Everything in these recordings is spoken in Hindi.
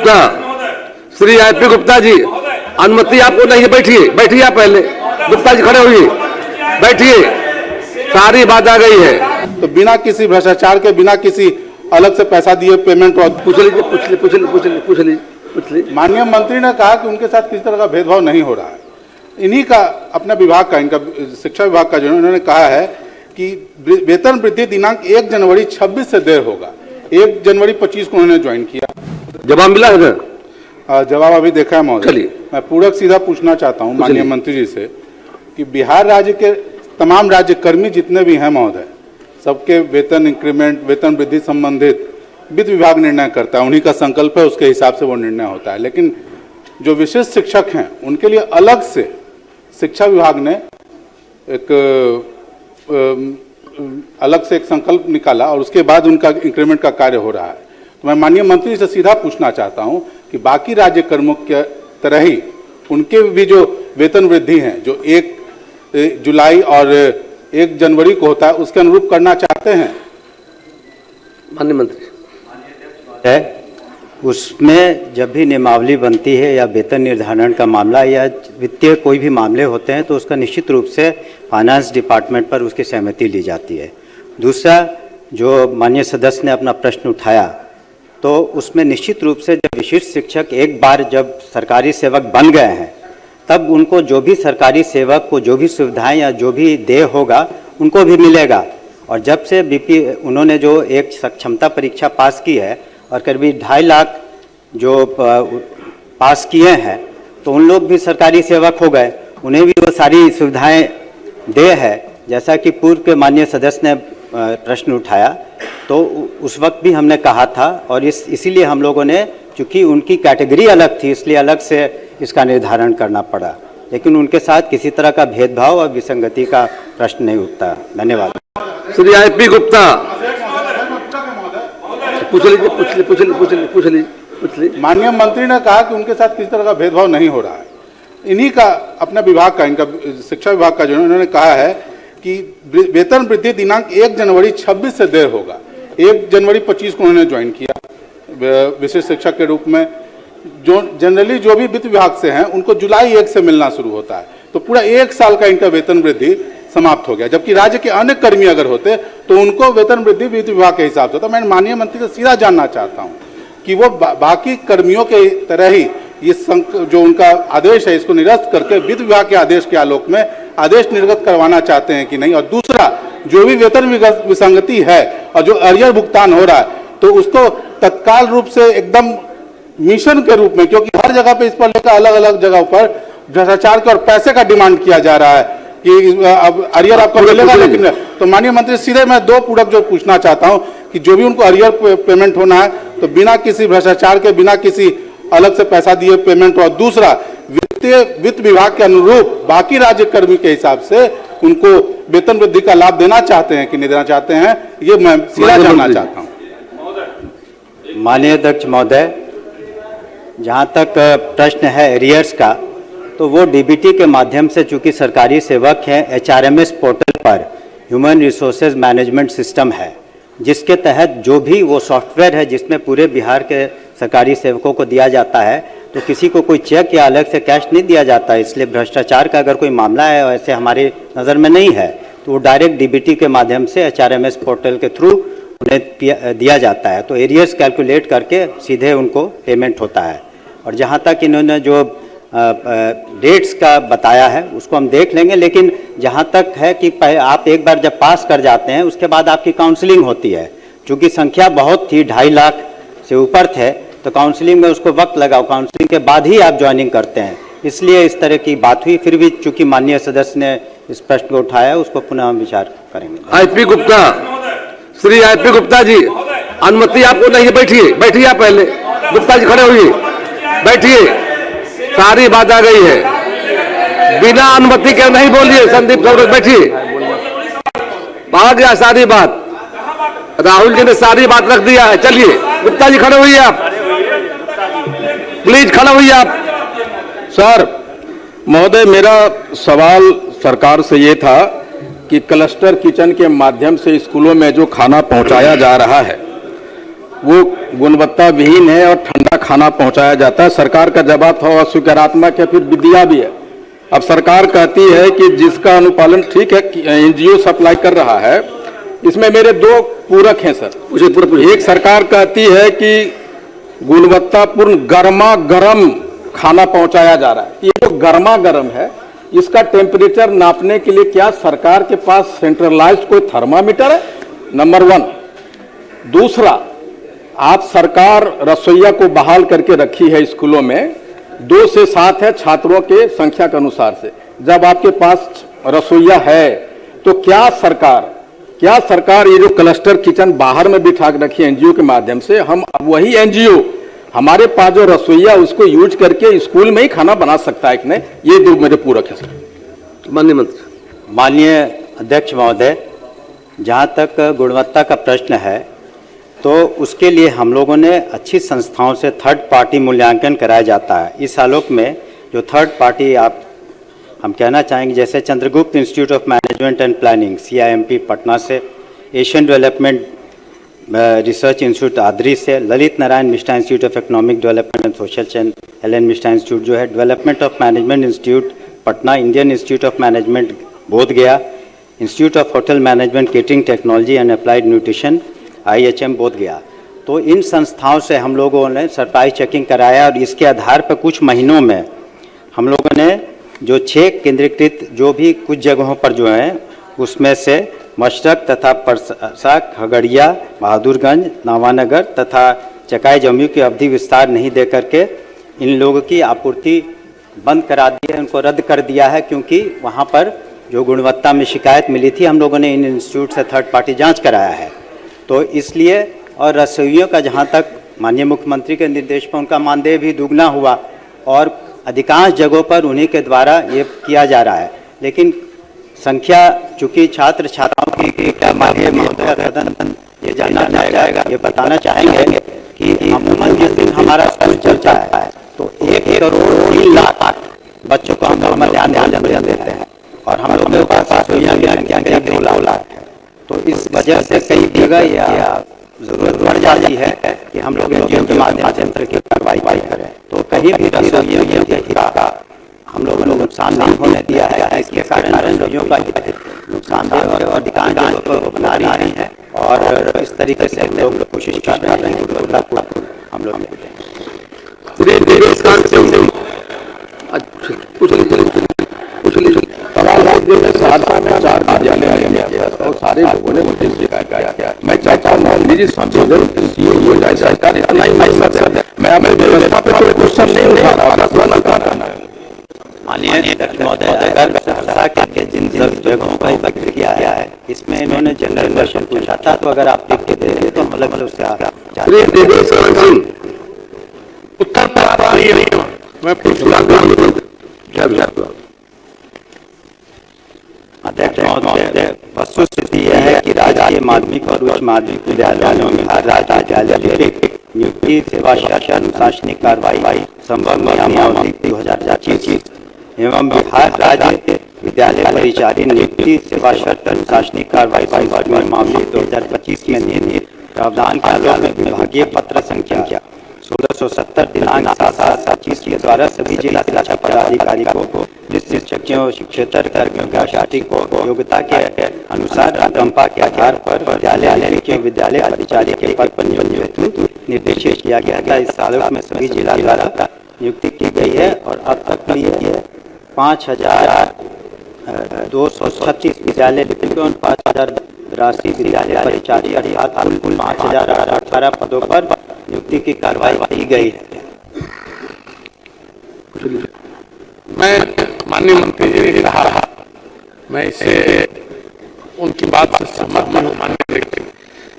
गुप्ता, श्री आईपी गुप्ता जी, अनुमति आपको नहीं है, बैठिए, बैठिए आप पहले। गुप्ता जी खड़े होइए, बैठिए, सारी बात आ गई है। तो बिना किसी भ्रष्टाचार के, बिना किसी अलग से पैसा दिए पेमेंट पूछ लीजिए। माननीय मंत्री ने कहा कि उनके साथ किसी तरह का भेदभाव नहीं हो रहा है। इन्हीं का अपने विभाग का, इनका शिक्षा विभाग का जो उन्होंने कहा है कि वेतन वृद्धि दिनांक 1 जनवरी 26 से देर होगा। 1 जनवरी 25 को उन्होंने ज्वाइन किया। जवाब मिला है? जवाब अभी देखा है महोदय। मैं पूरक सीधा पूछना चाहता हूं माननीय मंत्री जी से कि बिहार राज्य के तमाम राज्य कर्मी जितने भी हैं महोदय, सबके वेतन इंक्रीमेंट, वेतन वृद्धि संबंधित वित्त विभाग निर्णय करता है। उन्हीं का संकल्प है, उसके हिसाब से वो निर्णय होता है। लेकिन जो विशेष शिक्षक हैं उनके लिए अलग से शिक्षा विभाग ने एक अलग से एक संकल्प निकाला और उसके बाद उनका इंक्रीमेंट का कार्य हो रहा है। तो मैं माननीय मंत्री से सीधा पूछना चाहता हूं कि बाकी राज्य कर्मियों के तरह ही उनके भी जो वेतन वृद्धि है, जो 1 जुलाई और 1 जनवरी को होता है, उसके अनुरूप करना चाहते हैं? माननीय मंत्री है, उसमें जब भी नियमावली बनती है या वेतन निर्धारण का मामला या वित्तीय कोई भी मामले होते हैं तो उसका निश्चित रूप से फाइनेंस डिपार्टमेंट पर उसकी सहमति ली जाती है। दूसरा, जो माननीय सदस्य ने अपना प्रश्न उठाया, तो उसमें निश्चित रूप से जब विशिष्ट शिक्षक एक बार जब सरकारी सेवक बन गए हैं, तब उनको जो भी सरकारी सेवक को जो भी सुविधाएं या जो भी देय होगा उनको भी मिलेगा। और जब से बीपी उन्होंने जो एक सक्षमता परीक्षा पास की है और करीब 2.5 लाख जो पास किए हैं, तो उन लोग भी सरकारी सेवक हो गए, उन्हें भी वो सारी सुविधाएं दे है। जैसा कि पूर्व के माननीय सदस्य ने प्रश्न उठाया, तो उस वक्त भी हमने कहा था और इसीलिए हम लोगों ने, चूँकि उनकी कैटेगरी अलग थी, इसलिए अलग से इसका निर्धारण करना पड़ा। लेकिन उनके साथ किसी तरह का भेदभाव और विसंगति का प्रश्न नहीं उठता। धन्यवाद। श्री आईपी गुप्ता, पूछ लीजिए। माननीय मंत्री ने कहा कि उनके साथ किसी तरह का भेदभाव नहीं हो रहा है। इन्हीं का अपने विभाग का, इनका शिक्षा विभाग का जो उन्होंने कहा है कि वेतन वृद्धि दिनांक 1 जनवरी 26 से देर होगा। 1 जनवरी 25 को उन्होंने ज्वाइन किया विशेष शिक्षक के रूप में। जो जनरली जो भी वित्त विभाग से हैं उनको जुलाई 1 से मिलना शुरू होता है, तो पूरा 1 साल का इनका वेतन वृद्धि समाप्त हो गया। जबकि राज्य के अन्य कर्मी अगर होते तो उनको वेतन वृद्धि वित्त विभाग के हिसाब से। तो मैं माननीय मंत्री से सीधा जानना चाहता हूं कि वो बाकी कर्मियों के तरह ही ये जो उनका आदेश है, इसको निरस्त करके वित्त विभाग के आदेश के आलोक में आदेश निर्गत करवाना चाहते हैं कि नहीं। और दूसरा, जो भी वेतन विसंगति है और जो अरियर भुगतान हो रहा है, तो उसको तत्काल रूप से एकदम मिशन के रूप में, क्योंकि हर जगह पे इस पर लेकर अलग अलग जगह पर भ्रष्टाचार का और पैसे का डिमांड किया जा रहा है कि अब अरियर आपको मिलेगा। लेकिन तो माननीय मंत्री, सीधे मैं 2 पूरक जो पूछना चाहता हूं कि जो भी उनको अरियर पेमेंट होना है, तो बिना किसी भ्रष्टाचार के, बिना किसी अलग से पैसा दिए पेमेंट। और दूसरा, वित्त विभाग के अनुरूप बाकी राज्य कर्मी के हिसाब से उनको वेतन वृद्धि का लाभ देना चाहते हैं कि नहीं देना चाहते हैं, ये मैं सीधा जानना चाहता हूँ। माननीय अध्यक्ष महोदय, जहाँ तक प्रश्न है एरियर्स का, तो वो डीबीटी के माध्यम से, चूंकि सरकारी सेवक हैं, एचआरएमएस पोर्टल पर ह्यूमन रिसोर्सेज मैनेजमेंट सिस्टम है, जिसके तहत जो भी वो सॉफ्टवेयर है जिसमें पूरे बिहार के सरकारी सेवकों को दिया जाता है, तो किसी को कोई चेक या अलग से कैश नहीं दिया जाता। इसलिए भ्रष्टाचार का अगर कोई मामला है ऐसे हमारी नज़र में नहीं है, तो वो डायरेक्ट डीबीटी के माध्यम से एचआरएमएस पोर्टल के थ्रू उन्हें दिया जाता है। तो एरियर्स कैलकुलेट करके सीधे उनको पेमेंट होता है। और जहाँ तक इन्होंने जो डेट्स का बताया है उसको हम देख लेंगे, लेकिन जहाँ तक है कि आप एक बार जब पास कर जाते हैं उसके बाद आपकी काउंसलिंग होती है। चूँकि संख्या बहुत थी, 2.5 लाख से ऊपर थे, तो काउंसलिंग में उसको वक्त लगा। काउंसलिंग के बाद ही आप ज्वाइनिंग करते हैं, इसलिए इस तरह की बात हुई। फिर भी चूँकि माननीय सदस्य ने इस प्रश्न को उठाया, उसको पुनः हम विचार करेंगे। आईपी गुप्ता, श्री आईपी गुप्ता जी, अनुमति आपको नहीं है, बैठिए, बैठिए आप पहले। गुप्ता जी खड़े होइए, बैठिए, सारी बात आ गई है। बिना अनुमति के नहीं बोलिए। संदीप गौरव, बैठिए, आ गया सारी बात। राहुल जी ने सारी बात रख दिया है। चलिए गुप्ता जी खड़े होइए, आप प्लीज खड़े होइए आप। सर महोदय, मेरा सवाल सरकार से ये था कि क्लस्टर किचन के माध्यम से स्कूलों में जो खाना पहुंचाया जा रहा है, वो गुणवत्ता विहीन है और ठंडा खाना पहुंचाया जाता है। सरकार का जवाब था अस्वीकारात्मक है, फिर दिया भी है। अब सरकार कहती है कि जिसका अनुपालन ठीक है, एनजीओ सप्लाई कर रहा है। इसमें मेरे दो पूरक हैं सर। एक सरकार कहती है कि गुणवत्तापूर्ण गर्मा गर्म खाना पहुंचाया जा रहा है। ये जो गर्मा गर्म है, इसका टेम्परेचर नापने के लिए क्या सरकार के पास सेंट्रलाइज्ड कोई थर्मामीटर है? नंबर 1। दूसरा, आप सरकार रसोइया को बहाल करके रखी है स्कूलों में, 2 से 7 है छात्रों के संख्या के अनुसार से। जब आपके पास रसोइया है तो क्या सरकार ये जो क्लस्टर किचन बाहर में बिठा रखी है एनजीओ के माध्यम से, हम वही एनजीओ हमारे पास जो रसोइया उसको यूज करके स्कूल में ही खाना बना सकता है कि नहीं? ये दो मेरे पूरक है सर। माननीय मंत्री। माननीय अध्यक्ष महोदय, जहाँ तक गुणवत्ता का प्रश्न है तो उसके लिए हम लोगों ने अच्छी संस्थाओं से थर्ड पार्टी मूल्यांकन कराया जाता है। इस आलोक में जो थर्ड पार्टी हम कहना चाहेंगे, जैसे Chandragupta institute of management and planning CIMP Patna से, Asian development research institute ADRI से, Lalit Narayan Mishra institute of economic development and social change LN Mishra institute जो है, development of management institute Patna, Indian institute of management Bodhgaya, institute of hotel management catering technology and applied nutrition IHM Bodhgaya. तो इन संस्थाओं से हम लोगों ने सरप्राइज चेकिंग कराया और इसके आधार पर कुछ महीनों में हम लोगों ने जो 6 केंद्रीकृत जो भी कुछ जगहों पर जो हैं उसमें से मशरक तथा परसा, खगड़िया, बहादुरगंज, नावानगर तथा चकाई जमुई की अवधि विस्तार नहीं दे करके इन लोगों की आपूर्ति बंद करा दी है, उनको रद्द कर दिया है, क्योंकि वहाँ पर जो गुणवत्ता में शिकायत मिली थी। हम लोगों ने इन इंस्टीट्यूट से थर्ड पार्टी जांच कराया है। तो इसलिए, और रसोइयों का जहाँ तक माननीय मुख्यमंत्री के निर्देश पर उनका मानदेय भी दुगना हुआ और अधिकांश जगहों पर उन्हीं के द्वारा ये किया जा रहा है। लेकिन संख्या चूँकि छात्र छात्राओं की क्या माननीय महोदय सदन ये जानना चाहेगा, ये बताना चाहेंगे कि अमूमन जिस दिन हमारा स्कूल चलता है तो 1 करोड़ 3 लाख बच्चों को हम लोग मध्याह्न भोजन देते हैं और हम लोग के पास रसोइयाँ भी 2 लाख है। तो इस वजह से कई जगह या जरूरत पड़ जाती है कि हम लोग एनजीओ के माध्यम से कार्रवाई करें। तो कहीं भी रसोइयों का हम लोगों ने नुकसान नहीं होने दिया है। इसके कारण रसोइयों का नुकसान और अधिकांश जगहों पर बना रही है और इस तरीके से हम लोग कोशिश कर रहे हैं कि हम लोग सहरसा में 4 विद्यालय और सारे लोगों ने मुझे शिकायत किया। मैं चाहता हूँ निजी संशोधन हो जाए, सरकार इतना ही मकसद है। मैं हमें व्यवस्था पे कोई क्वेश्चन नहीं उठा रहा। माननीय अध्यक्ष महोदय, अगर सहरसा के जिन जगहों का जिक्र किया है इसमें इन्होंने जनरल क्वेश्चन पूछा था, तो अगर आप लिख के दे दें तो हम अलग अलग उससे उत्तर मैं अध्यक्ष महोदय, वस्तुस्थिति यह है कि राज्य माध्यमिक और उच्च माध्यमिक विद्यालयों में हर राज्य विद्यालय नियुक्ति, सेवा, शासन, अनुशासनिक कार्रवाई संभव नियमावली 2025 एवं बिहार राज्य विद्यालय परिचारी नियुक्ति, सेवा, शर्त, अनुशासनिक कार्रवाई संभव नियमावली 2025 में नियमित प्रावधान के आलोक में विभागीय पत्र संख्या 1670 दिनांक 7/7/25 के द्वारा सभी जिला शिक्षा पदाधिकारी को शिक्षकों, शिक्षेतर कर्मियों की शैक्षिक योग्यता के अनुसार अनुकंपा के आधार पर विद्यालय अधिकारी के पद पर नियुक्त निर्देशित किया गया था। इस आलोक में सभी जिला द्वारा नियुक्ति की गई है और अब तक की 5236 विद्यालय 5083 विद्यालय परिचारी अर्थात कुल 5018 पदों पर नियुक्ति की कार्रवाई की गई है। मैं माननीय मंत्री जी ने कहा, मैं इसे उनकी बात से सहमत नहीं हूँ माननीय मंत्री,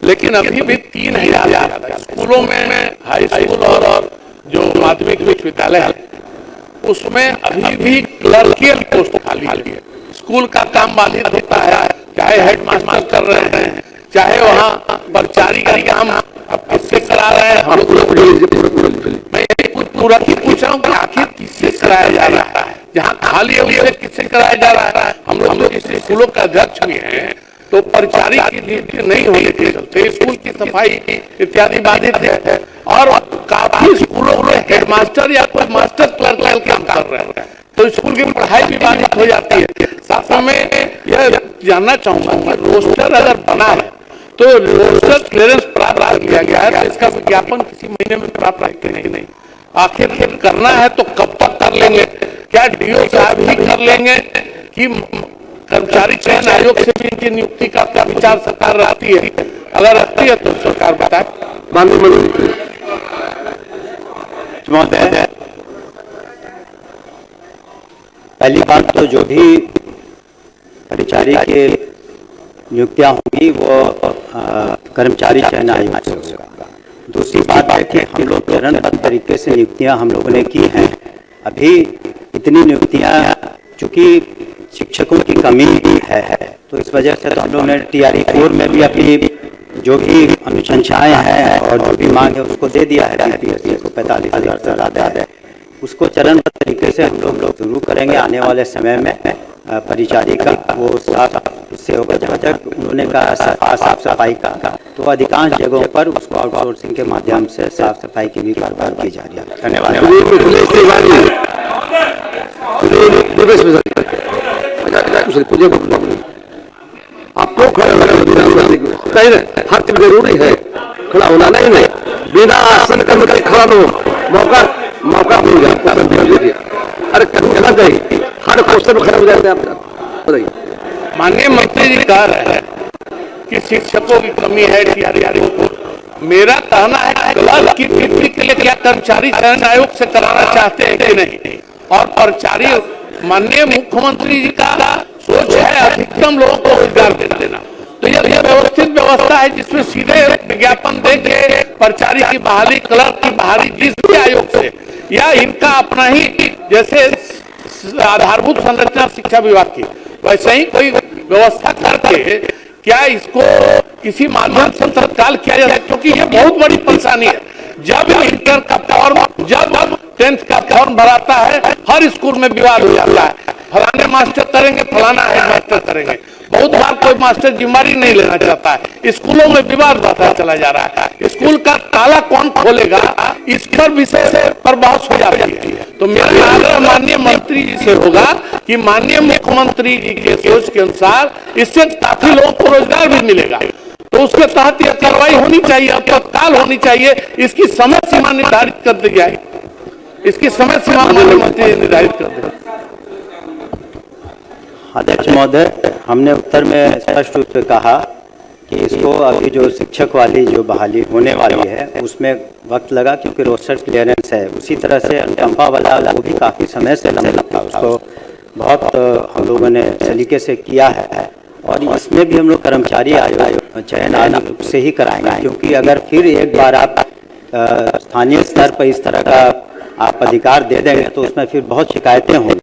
लेकिन अभी भी 3000 स्कूलों में हाई स्कूल और जो माध्यमिक विश्वविद्यालय है उसमें अभी भी क्लर्कियल पोस्ट खाली है। स्कूल का काम बाधित होता है, चाहे हेडमास्टर कर रहे हैं, चाहे वहाँ परिचारी का काम अब किससे करा रहे हैं। हम लोग मैं पूरा ही पूछ रहा हूँ कि आखिर किससे कराया जा रहा है, जहाँ खाली है उसे किससे कराया जा रहा है। हम लोग स्कूलों का अध्यक्ष भी हैं, तो परिचारी की नियुक्ति नहीं होने के चलते स्कूल की सफाई इत्यादि बाधित है और काफी स्कूलों में हेडमास्टर या कोई मास्टर क्लर्क काम कर रहे हैं, तो स्कूल की पढ़ाई भी बाधित हो जाती है। साथ में यह जानना चाहूंगा कि रोस्टर अगर बना है तो रोस्टर क्लियरेंस प्राप्त किया गया है, तो इसका विज्ञापन किसी महीने में प्राप्त है कि नहीं? आखिर करना है तो कब तक कर लेंगे? क्या डीओ साहब ही कर लेंगे कि कर्मचारी चयन आयोग से भी इनकी नियुक्ति का क्या विचार सरकार रखती है? अगर रखती है तो सरकार बताए। माननीय मंत्री महोदय, पहली बात तो जो भी परिचारी के नियुक्तियां होंगी वो कर्मचारी चयन आयोग से होगा। दूसरी बात है कि हम लोग चरणबद्ध तरीके से नियुक्तियां हम लोगों ने की हैं। अभी इतनी नियुक्तियां चूंकि शिक्षकों की कमी है तो इस वजह से तो हम लोगों ने TRE 4 में भी अपनी जो भी अनुशंसाएं हैं और जो भी मांग है उसको दे दिया है BPSC को 45,000 से ज़्यादा है। उसको चरणबद्ध तरीके से हम लोग शुरू करेंगे आने वाले समय में। परिचारी का वो साफ उससे होगा। जहाँ तक उन्होंने कहा साफ सफाई का, तो अधिकांश जगहों पर उसको आउटसोर्सिंग के माध्यम से साफ सफाई की भी कार्रवाई की जा रही है। धन्यवाद। आपको खड़ा हर चीज जरूरी है, खड़ा होना नहीं बिना आसन कर्म के खड़ा हो, मौका मिल गया। अरे करना चाहिए, हर क्वेश्चन में खड़ा हो जाते हैं आप, बताइए। माननीय मंत्री जी कह रहे हैं कि शिक्षकों की कमी है TRE 4। मेरा कहना है क्लर्क की नियुक्ति के लिए क्या कर्मचारी चयन आयोग से कराना चाहते हैं कि नहीं? और कर्मचारी माननीय मुख्यमंत्री जी का सोच है अधिकतम लोगों को रोजगार देना, तो यह व्यवस्थित व्यवस्था है जिसमें सीधे विज्ञापन देंगे कर्मचारी की बहाली, क्लर्क की बहाली जिस भी आयोग से, या इनका अपना ही जैसे आधारभूत संरचना शिक्षा विभाग की वैसे ही कोई व्यवस्था करके क्या इसको किसी माध्यम से तत्काल किया जाए? क्योंकि ये बहुत बड़ी परेशानी है। जब इंटर का फॉर्म, जब 10th का फॉर्म भराता है, हर स्कूल में विवाद हो जाता है, फलाने मास्टर करेंगे, फलाना हेडमास्टर करेंगे। बहुत बार कोई मास्टर जिम्मेदारी नहीं लेना चाहता है, स्कूलों में विवाद बढ़ता चला जा रहा है। स्कूल का ताला कौन खोलेगा, इस पर विषय पर बहस हो जाती है। तो मेरा आग्रह माननीय मंत्री जी से होगा कि माननीय मुख्यमंत्री जी के सोच के अनुसार इससे काफी लोगों को रोजगार भी मिलेगा, तो उसके तहत यह कार्रवाई होनी चाहिए, अब तत्काल होनी चाहिए। इसकी समय सीमा निर्धारित कर दी जाए, इसकी समय सीमा माननीय मंत्री निर्धारित कर दे। अध्यक्ष महोदय, हमने उत्तर में स्पष्ट रूप से कहा कि इसको अभी जो शिक्षक वाली जो बहाली होने वाली है उसमें वक्त लगा, क्योंकि रोस्टर क्लियरेंस है। उसी तरह से अनुकंपा वाला वो भी काफ़ी समय से लंबा था, उसको बहुत हम लोगों ने सलीके से किया है। और इसमें भी हम लोग कर्मचारी आयोग चयन आयोग से ही कराएंगे, क्योंकि अगर फिर एक बार आप स्थानीय स्तर पर इस तरह का आप अधिकार दे देंगे तो उसमें फिर बहुत शिकायतें होंगी।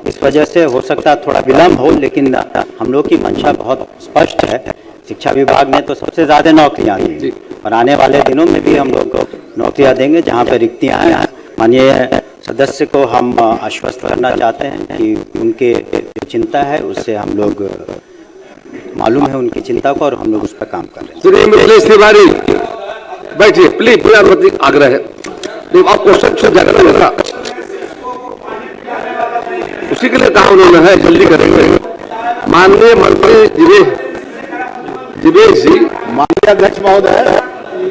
इस वजह से हो सकता है थोड़ा विलम्ब हो, लेकिन हम लोग की मंशा बहुत स्पष्ट है। शिक्षा विभाग ने तो सबसे ज़्यादा नौकरियाँ दी और आने वाले दिनों में भी हम लोग को नौकरियाँ देंगे जहाँ पर रिक्तियाँ हैं। माननीय सदस्य को हम आश्वस्त करना चाहते हैं कि उनके जो चिंता है उससे हम लोग मालूम है उनकी चिंता को, और हम लोग उस पर काम कर रहे हैं। श्री मिथिलेश तिवारी बैठिए प्लीज, पूरा आग्रह है। आप क्वेश्चन पूछ जाएगा, उसी के लिए कहा उन्होंने है, जल्दी करेंगे। माननीय मंत्री दिवेश जी, माननीय अध्यक्ष महोदय,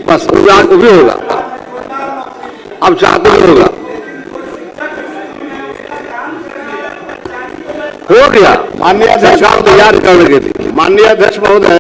बस वो भी होगा, अब चाहते भी होगा, हो गया। माननीय अध्यक्ष तैयार करने के लिए माननीय अध्यक्ष महोदय।